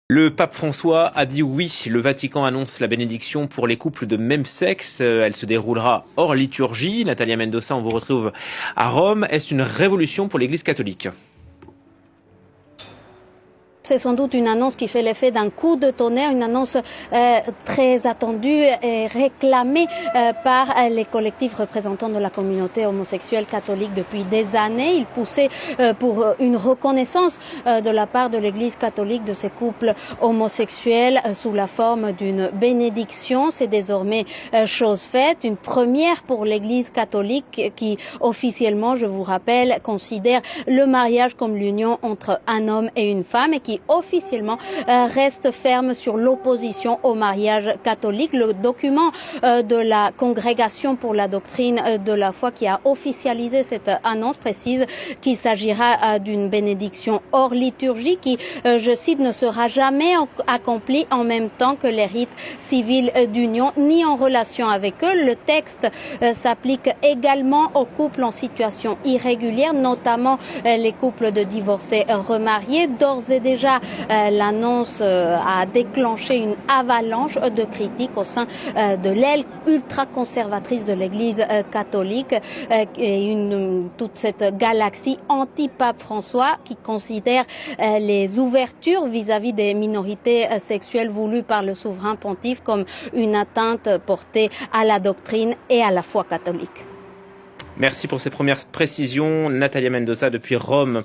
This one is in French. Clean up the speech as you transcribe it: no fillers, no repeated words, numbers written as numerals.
Le pape François a dit oui. Le Vatican annonce la bénédiction pour les couples de même sexe. Elle se déroulera hors liturgie. Natalia Mendoza, on vous retrouve à Rome. Est-ce une révolution pour l'Église catholique ? C'est sans doute une annonce qui fait l'effet d'un coup de tonnerre, une annonce très attendue et réclamée par les collectifs représentants de la communauté homosexuelle catholique depuis des années. Ils poussaient pour une reconnaissance de la part de l'Église catholique de ces couples homosexuels sous la forme d'une bénédiction. C'est désormais chose faite, une première pour l'Église catholique qui officiellement, je vous rappelle, considère le mariage comme l'union entre un homme et une femme et qui officiellement reste ferme sur l'opposition au mariage catholique. Le document de la Congrégation pour la doctrine de la foi qui a officialisé cette annonce précise qu'il s'agira d'une bénédiction hors liturgie qui, je cite, ne sera jamais accomplie en même temps que les rites civils d'union ni en relation avec eux. Le texte s'applique également aux couples en situation irrégulière, notamment les couples de divorcés remariés. D'ores et déjà, l'annonce a déclenché une avalanche de critiques au sein de l'aile ultra-conservatrice de l'Église catholique et toute cette galaxie anti-pape François qui considère les ouvertures vis-à-vis des minorités sexuelles voulues par le souverain pontife comme une atteinte portée à la doctrine et à la foi catholique. Merci pour ces premières précisions. Natalia Mendoza depuis Rome.